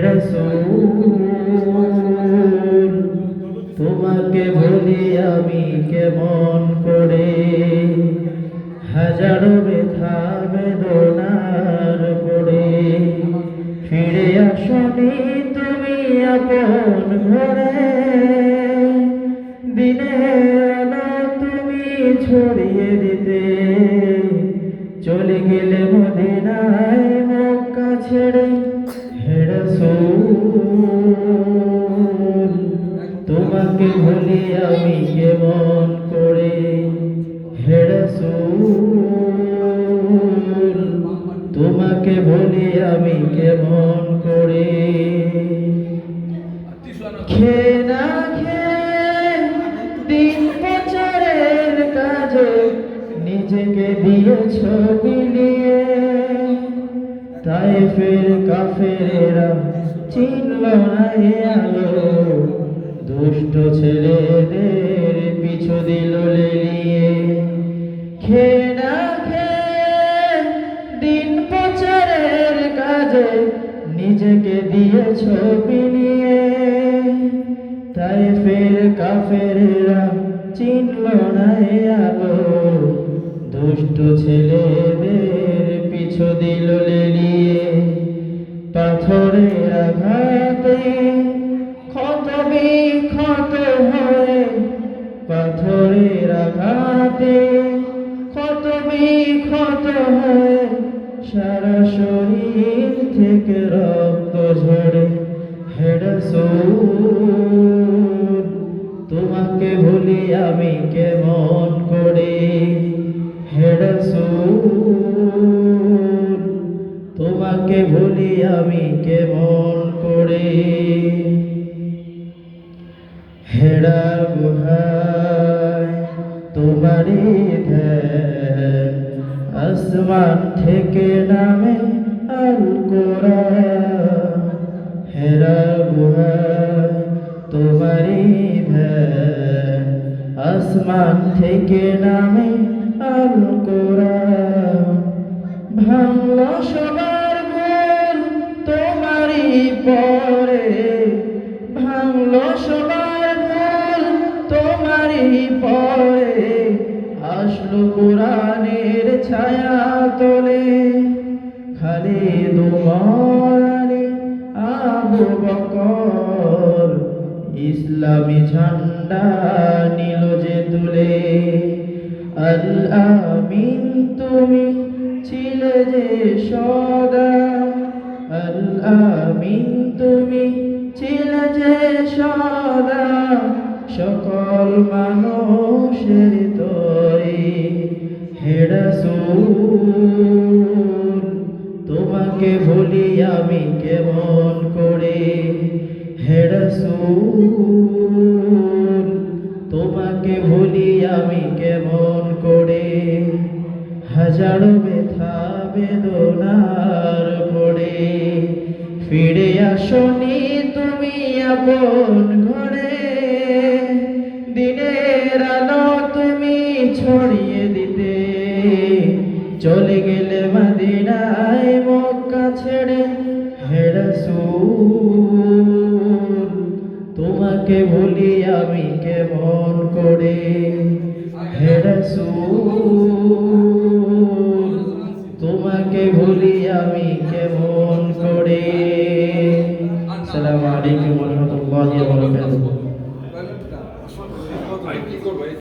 রাসূল তোমাকে ভুলি আমি কেমন করে, হাজারো ব্যথা বেদনার পরে ফিরে আসনি তুমি আপন ঘরে, দিনের আলো তুমি ছড়িয়ে দিতে চলে গেলে মদিনায় মক্কা ছেড়ে। হে রাসূল তোমাকে ভুলি আমি কেমন করে, হে রাসূল তোমাকে ভুলি আমি কেমন করে। খেয়ে না খেয়ে দিন প্রচারের কাজে নিজেকে দিয়েছ বিলিয়ে, তায়েফের কাফেরেরা চিনল না এ আলো, দুষ্ট ছেলেদের পিছু দিল লেলিয়ে। খেয়ে না খেয়ে দিন প্রচারের কাজে নিজেকে দিয়েছ বিলিয়ে, তায়েফের কাফেরেরা চিনল না এ আলো, দুষ্ট ছেলেদের পিছু দিল লেলিয়ে। পাথরের আঘাতে ক্ষত বিক্ষত হয়ে, পাথরের আঘাতে ক্ষত বিক্ষত হয়ে সারা শরীর থেকে রক্ত ঝরে। হে রাসূল তোমাকে ভুলি আমি কেমন করে, হে রাসূল তোমাকে ভুলি আমি কেমন করে। হেরা গুহায় তোমারই ধ্যান, আসমান থেকে নামে আল কোরআন। হেরা গুহায় তোমারই ধ্যান, আসমান থেকে নামে আল কোরআন। ভাঙল সবার গোল তোমারই পরে, ভাঙল সবার গোল তোমারই পরে, আসলো কোরআনের ছায়া তোলে। খালিদ উমর আলী আবু বকর ইসলামী ঝান্ডা নিল যে তুলে। আল আমিন তুমি ছিলে যে সদা, আল আমিন তুমি ছিলে যে সদা, সকল মানুষের তরে। হে রাসূল তোমাকে ভুলি আমি কেমন করে, হে রাসূল তোমাকে ভুলি আমি কেমন করে। হাজারো ব্যথা বেদনার পরে ফিরে আসনি তুমি আপন ঘরে, দিনের আলো তুমি ছড়িয়ে দিতে চলে গেলে মদিনায় মক্কা ছেড়ে। হে রাসূল তোমাকে ভুলি আমি কেমন করে, হে রাসূল তোমাকে ভুলি আমি কেমন করে। আসসালামু আলাইকুম ওয়া রাহমাতুল্লাহি ওয়া বারাকাতুহু।